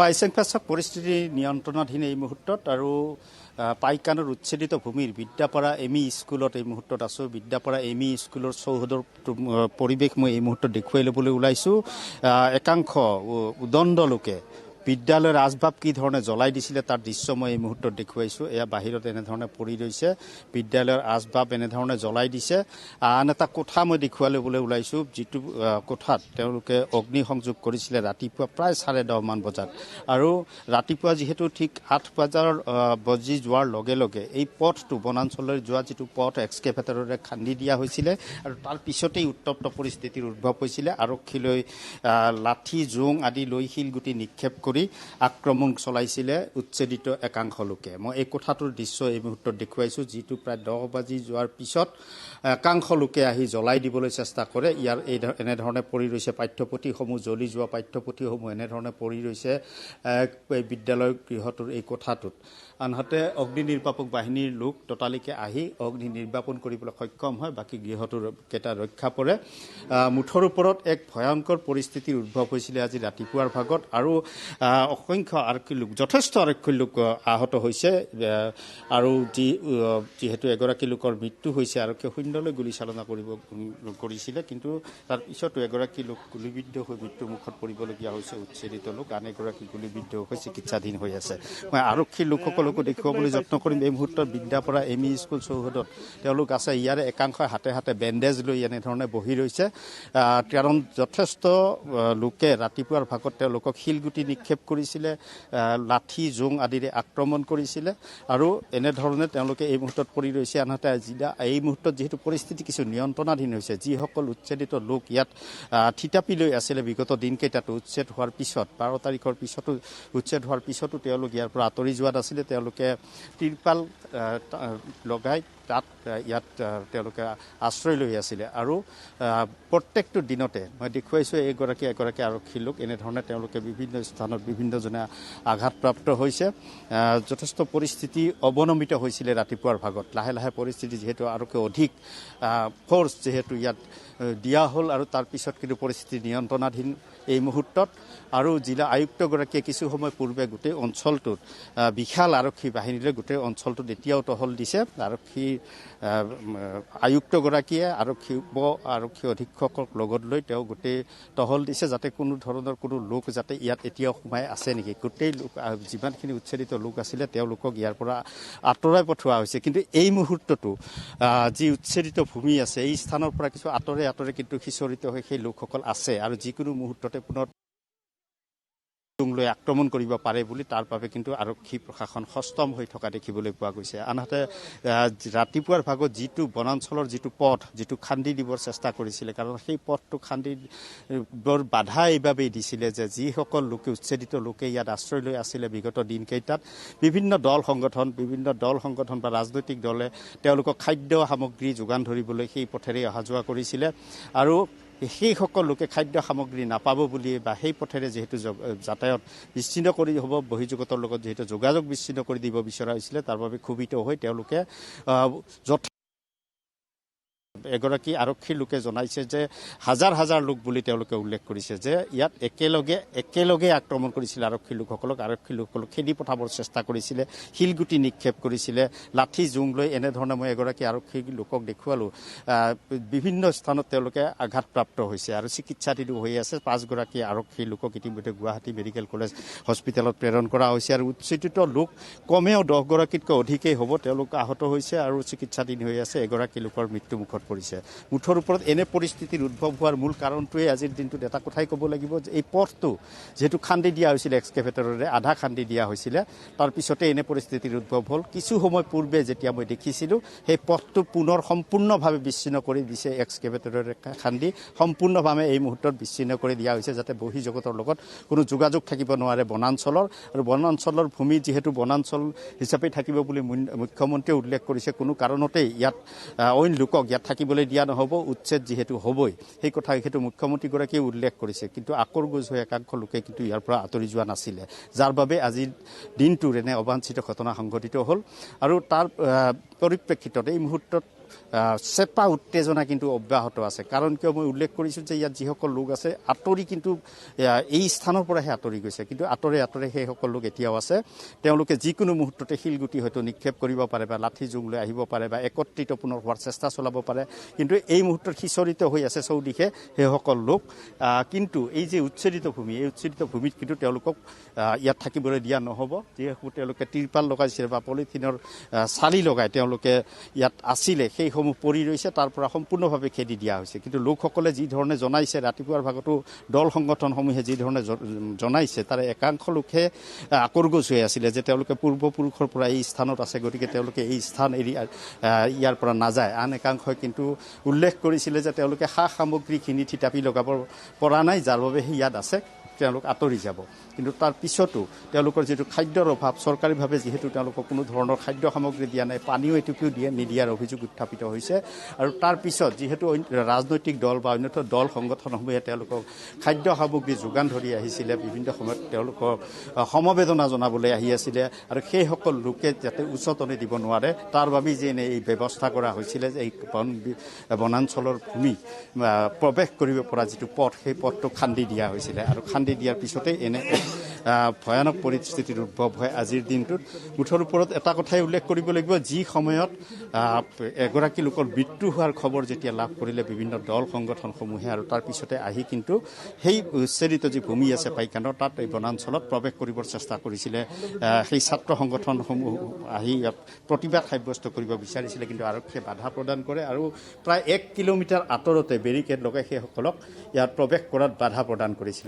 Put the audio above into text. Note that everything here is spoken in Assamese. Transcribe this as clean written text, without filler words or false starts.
আইচেংফেচক পৰিস্থিতি নিয়ন্ত্ৰণাধীন এই মুহূৰ্তত আৰু পাইকানৰ উচ্ছেদিত ভূমিৰ বিদ্যাপাৰা এম ই স্কুলত এই মুহূৰ্তত আছোঁ। বিদ্যাপাৰা এম ই স্কুলৰ চৌহদৰ পৰিৱেশ মই এই মুহূৰ্তত দেখুৱাই ল'বলৈ ওলাইছোঁ। একাংশ উদণ্ড লোকে বিদ্যালয়ৰ আচবাব কি ধৰণে জ্বলাই দিছিলে তাৰ দৃশ্য মই এই মুহূৰ্তত দেখুৱাইছোঁ। এয়া বাহিৰত এনেধৰণে পৰি ৰৈছে, বিদ্যালয়ৰ আচবাব এনেধৰণে জ্বলাই দিছে। আন এটা কোঠা মই দেখুৱাই ল'বলৈ ওলাইছোঁ, যিটো কোঠাত তেওঁলোকে অগ্নিসংযোগ কৰিছিলে ৰাতিপুৱা প্ৰায় 10:30 মান বজাত। আৰু ৰাতিপুৱা যিহেতু ঠিক 8 বাজি যোৱাৰ লগে লগে এই পথটো বনাঞ্চললৈ যোৱা যিটো পথ এক্সকেভেটৰেৰে খান্দি দিয়া হৈছিলে আৰু তাৰ পিছতেই উত্তপ্ত পৰিস্থিতিৰ উদ্ভৱ হৈছিলে। আৰক্ষীলৈ লাঠি জোং আদি লৈ শিলগুটি নিক্ষেপ কৰি আক্ৰমণ চলাইছিলে উচ্ছেদিত একাংশ লোকে। মই এই কোঠাটোৰ দৃশ্য এই মুহূৰ্তত দেখুৱাইছোঁ, যিটো প্ৰায় 10 বাজি যোৱাৰ পিছত একাংশ লোকে আহি জ্বলাই দিবলৈ চেষ্টা কৰে। ইয়াৰ এনেধৰণে পৰি ৰৈছে পাঠ্যপুথিসমূহ, জ্বলি যোৱা পাঠ্যপুথিসমূহ এনেধৰণে পৰি ৰৈছে বিদ্যালয় গৃহটোৰ এই কোঠাটোত। আনহাতে অগ্নি নিৰ্বাপক বাহিনীৰ লোক ততালিকে আহি অগ্নি নিৰ্বাপন কৰিবলৈ সক্ষম হয়, বাকী গৃহটোৰ কেইটা ৰক্ষা পৰে। মুঠৰ ওপৰত এক ভয়ংকৰ পৰিস্থিতিৰ উদ্ভৱ হৈছিলে আজি ৰাতিপুৱাৰ ভাগত আৰু অসংখ্য আৰক্ষী লোক, যথেষ্ট আৰক্ষী লোক আহত হৈছে। আৰু যিহেতু এগৰাকী লোকৰ মৃত্যু হৈছে, আৰক্ষীয়ে শূন্যলৈ গুলীচালনা কৰিছিলে, কিন্তু তাৰ পিছতো এগৰাকী লোক গুলীবিদ্ধ হৈ মৃত্যুৰ মুখত পৰিবলগীয়া হৈছে উচ্ছেদিত লোক। আন এগৰাকী গুলীবিদ্ধ হৈ চিকিৎসাধীন হৈ আছে। মই আৰক্ষী লোকসকলকো দেখুৱাবলৈ যত্ন কৰিম। এই মুহূৰ্তত বিদ্যাপাৰা এম ই স্কুল চৌহদত তেওঁলোক আছে। ইয়াৰে একাংশই হাতে হাতে বেণ্ডেজ লৈ এনেধৰণে বহি ৰৈছে, কাৰণ যথেষ্ট লোকে ৰাতিপুৱাৰ ভাগত তেওঁলোকক শিলগুটি নিক্ষেপ কৰিছিলে, লাঠি জোং আদিৰে আক্ৰমণ কৰিছিলে আৰু এনেধৰণে তেওঁলোকে এই মুহূৰ্তত পৰি ৰৈছে। আনহাতে এই মুহূৰ্তত যিহেতু পৰিস্থিতি কিছু নিয়ন্ত্ৰণাধীন হৈছে, যিসকল উচ্ছেদিত লোক ইয়াত থিতাপি লৈ আছিলে বিগত দিনকেইটাতো উচ্ছেদ হোৱাৰ পিছত, 12 তাৰিখৰ পিছতো উচ্ছেদ হোৱাৰ পিছতো তেওঁলোক ইয়াৰ পৰা আঁতৰি যোৱা নাছিলে। তেওঁলোকে তিৰপাল লগাই তাত ইয়াত তেওঁলোকে আশ্ৰয় লৈ আছিলে আৰু প্ৰত্যেকটো দিনতে মই দেখুৱাইছোঁ এগৰাকী আৰক্ষী লোক এনেধৰণে তেওঁলোকে বিভিন্ন স্থানত বিভিন্নজনে আঘাতপ্ৰাপ্ত হৈছে। যথেষ্ট পৰিস্থিতি অৱনমিত হৈছিলে ৰাতিপুৱাৰ ভাগত। লাহে লাহে পৰিস্থিতি যিহেতু আৰক্ষী অধিক ফ'ৰ্চ যিহেতু ইয়াত দিয়া হ'ল আৰু তাৰপিছত কিন্তু পৰিস্থিতি নিয়ন্ত্ৰণাধীন এই মুহূৰ্তত। আৰু জিলা আয়ুক্তগৰাকীয়ে কিছু সময় পূৰ্বে গোটেই অঞ্চলটোত বিশাল আৰক্ষী বাহিনীলৈ গোটেই অঞ্চলটোত এতিয়াও টহল দিছে। আয়ুক্তগৰাকীয়ে আৰক্ষী অধীক্ষকক লগত লৈ তেওঁ গোটেই টহল দিছে, যাতে কোনো ধৰণৰ কোনো লোক যাতে ইয়াত এতিয়াও সোমাই আছে নেকি। গোটেই লোক যিমানখিনি উচ্ছেদিত লোক আছিলে তেওঁলোকক ইয়াৰ পৰা আঁতৰাই পঠোৱা হৈছে। কিন্তু এই মুহূৰ্ততো যি উচ্ছেদিত ভূমি আছে এই স্থানৰ পৰা কিছু আঁতৰে কিন্তু সিঁচৰিত হৈ সেই লোকসকল আছে আৰু যিকোনো মুহূৰ্ততে পুনৰ লৈ আক্ৰমণ কৰিব পাৰে বুলি তাৰ বাবে কিন্তু আৰক্ষী প্ৰশাসন সষ্টম হৈ থকা দেখিবলৈ পোৱা গৈছে। আনহাতে ৰাতিপুৱাৰ ভাগত যিটো বনাঞ্চলৰ যিটো পথ যিটো খান্দি দিবৰ চেষ্টা কৰিছিলে, কাৰণ সেই পথটো খান্দি বৰ বাধা এইবাবেই দিছিলে যে যিসকল লোকে উচ্ছেদিত লোকে ইয়াত আশ্ৰয় লৈ আছিলে বিগত দিনকেইটাত বিভিন্ন দল সংগঠন বা ৰাজনৈতিক দলে তেওঁলোকক খাদ্য সামগ্ৰী যোগান ধৰিবলৈ সেই পথেৰে অহা যোৱা কৰিছিলে আৰু সেইসকল লোকে খাদ্য সামগ্ৰী নাপাব বুলি বা সেই পথেৰে যিহেতু যাতায়াত বিচ্ছিন্ন কৰি হ'ব, বহিৰ্জগতৰ লগত যিহেতু যোগাযোগ বিচ্ছিন্ন কৰি দিব বিচৰা হৈছিলে, তাৰ বাবে ক্ষোভিত হৈ তেওঁলোকে এগৰাকী আৰক্ষীৰ লোকে জনাইছে যে হাজাৰ লোক বুলি তেওঁলোকে উল্লেখ কৰিছে যে ইয়াত একেলগে আক্ৰমণ কৰিছিলে আৰক্ষী লোকসকলক খেদি পঠাবৰ চেষ্টা কৰিছিলে, শিলগুটি নিক্ষেপ কৰিছিলে, লাঠি জোং লৈ এনেধৰণে মই এগৰাকী আৰক্ষী লোকক দেখুৱালোঁ। বিভিন্ন স্থানত তেওঁলোকে আঘাতপ্ৰাপ্ত হৈছে আৰু চিকিৎসাধীন হৈ আছে। 5গৰাকী আৰক্ষী লোকক ইতিমধ্যে গুৱাহাটী মেডিকেল কলেজ হস্পিটেলত প্ৰেৰণ কৰা হৈছে আৰু উচ্ছেদিত লোক কমেও 10গৰাকীতকৈ অধিকেই হ'ব। তেওঁলোক আহত হৈছে আৰু চিকিৎসাধীন হৈ আছে। এগৰাকী লোকৰ মৃত্যুমুখত পৰিছে। মুঠৰ ওপৰত এনে পৰিস্থিতিৰ উদ্ভৱ হোৱাৰ মূল কাৰণটোৱে আজিৰ দিনটোত এটা কথাই ক'ব লাগিব যে এই পথটো যিহেতু খান্দি দিয়া হৈছিলে এক্সকেভেটৰেৰে, আধা খান্দি দিয়া হৈছিলে, তাৰপিছতে এনে পৰিস্থিতিৰ উদ্ভৱ হ'ল। কিছু সময় পূৰ্বে যেতিয়া মই দেখিছিলোঁ সেই পথটো পুনৰ সম্পূৰ্ণভাৱে বিচ্ছিন্ন কৰি দিছে এক্সকেভেটৰেৰে খান্দি, সম্পূৰ্ণভাৱে এই মুহূৰ্তত বিচ্ছিন্ন কৰি দিয়া হৈছে যাতে বহিৰ্জগতৰ লগত কোনো যোগাযোগ থাকিব নোৱাৰে বনাঞ্চলৰ। আৰু বনাঞ্চলৰ ভূমি যিহেতু বনাঞ্চল হিচাপে থাকিব বুলি মুখ্যমন্ত্ৰীয়ে উল্লেখ কৰিছে, কোনো কাৰণতেই ইয়াত অইন লোকক ইয়াত থাকিবলৈ দিয়া নহ'ব, উচ্ছেদ যিহেতু হ'বই, সেই কথা যিহেতু মুখ্যমন্ত্ৰীগৰাকীয়ে উল্লেখ কৰিছে। কিন্তু আকৰগোজ হৈ একাংশ লোকে কিন্তু ইয়াৰ পৰা আঁতৰি যোৱা নাছিলে, যাৰ বাবে আজিৰ দিনটোৰ এনে অবাঞ্ছিত ঘটনা সংঘটিত হ'ল। আৰু তাৰ পৰিপ্ৰেক্ষিতত এই মুহূৰ্তত চেপা উত্তেজনা কিন্তু অব্যাহত আছে। কাৰণ কিয় মই উল্লেখ কৰিছোঁ যে ইয়াত যিসকল লোক আছে আঁতৰি কিন্তু এই স্থানৰ পৰাহে আঁতৰি গৈছে, কিন্তু আঁতৰে আঁতৰে সেইসকল লোক এতিয়াও আছে। তেওঁলোকে যিকোনো মুহূৰ্ততে শিলগুটি হয়তো নিক্ষেপ কৰিব পাৰে বা লাঠি জোং লৈ আহিব পাৰে বা একত্ৰিত পুনৰ হোৱাৰ চেষ্টা চলাব পাৰে, কিন্তু এই মুহূৰ্তত সিঁচৰিত হৈ আছে চৌদিশে সেইসকল লোক। কিন্তু এই যে উচ্ছেদিত ভূমি, এই উচ্ছেদিত ভূমিত কিন্তু তেওঁলোকক ইয়াত থাকিবলৈ দিয়া নহ'ব। যিসকল তেওঁলোকে তিৰপাল লগাইছিলে বা পলিথিনৰ চালি লগাই তেওঁলোকে ইয়াত আছিলে, সেইসমূহ পৰি ৰৈছে, তাৰ পৰা সম্পূৰ্ণভাৱে খেদি দিয়া হৈছে। কিন্তু লোকসকলে যি ধৰণে জনাইছে, ৰাতিপুৱাৰ ভাগতো দল সংগঠনসমূহে যি ধৰণে জনাইছে, তাৰে একাংশ লোকহে আকৰগোজ হৈ আছিলে যে তেওঁলোকে পূৰ্বপুৰুষৰ পৰা এই স্থানত আছে, গতিকে তেওঁলোকে এই স্থান এৰি ইয়াৰ পৰা নাযায়। আন একাংশই কিন্তু উল্লেখ কৰিছিলে যে তেওঁলোকে সা সামগ্ৰীখিনি থিতাপি লগাব পৰা নাই, যাৰ বাবে ইয়াত আছে, তেওঁলোক আঁতৰি যাব। কিন্তু তাৰ পিছতো তেওঁলোকৰ যিটো খাদ্যৰ অভাৱ, চৰকাৰীভাৱে যিহেতু তেওঁলোকক কোনো ধৰণৰ খাদ্য সামগ্ৰী দিয়া নাই, পানীও এটুপিও নিদিয়াৰ অভিযোগ উত্থাপিত হৈছে। আৰু তাৰ পিছত যিহেতু ৰাজনৈতিক দল বা অন্যান্য দল সংগঠনসমূহে তেওঁলোকক খাদ্য সামগ্ৰী যোগান ধৰি আহিছিলে, বিভিন্ন সময়ত তেওঁলোকক সমবেদনা জনাবলৈ আহি আছিলে, আৰু সেইসকল লোকে যাতে উচতনি দিব নোৱাৰে তাৰ বাবেই যে এই ব্যৱস্থা কৰা হৈছিলে যে এই বনাঞ্চলৰ ভূমি প্ৰৱেশ কৰিব পৰা যিটো পথ, সেই পথটো খান্দি দিয়া হৈছিলে। আৰু খান্দি দিয়াৰ পিছতে এনে ভয়ানক পৰিস্থিতিৰ উদ্ভৱ হয় আজিৰ দিনটোত। মুঠৰ ওপৰত এটা কথাই উল্লেখ কৰিব লাগিব, যি সময়ত এগৰাকী লোকৰ মৃত্যু হোৱাৰ খবৰ যেতিয়া লাভ কৰিলে বিভিন্ন দল সংগঠনসমূহে, আৰু তাৰ পিছতে আহি কিন্তু সেই উচ্ছেদিত যি ভূমি আছে পাইকানৰ, তাত এই বনাঞ্চলত প্ৰৱেশ কৰিবৰ চেষ্টা কৰিছিলে সেই ছাত্ৰ সংগঠনসমূহ আহি ইয়াত প্ৰতিবাদ সাব্যস্ত কৰিব বিচাৰিছিলে, কিন্তু আৰক্ষীয়ে বাধা প্ৰদান কৰে আৰু প্ৰায় 1 কিলোমিটাৰ আঁতৰতে বেৰিকেড লগাই সেইসকলক ইয়াত প্ৰৱেশ কৰাত বাধা প্ৰদান কৰিছিলে।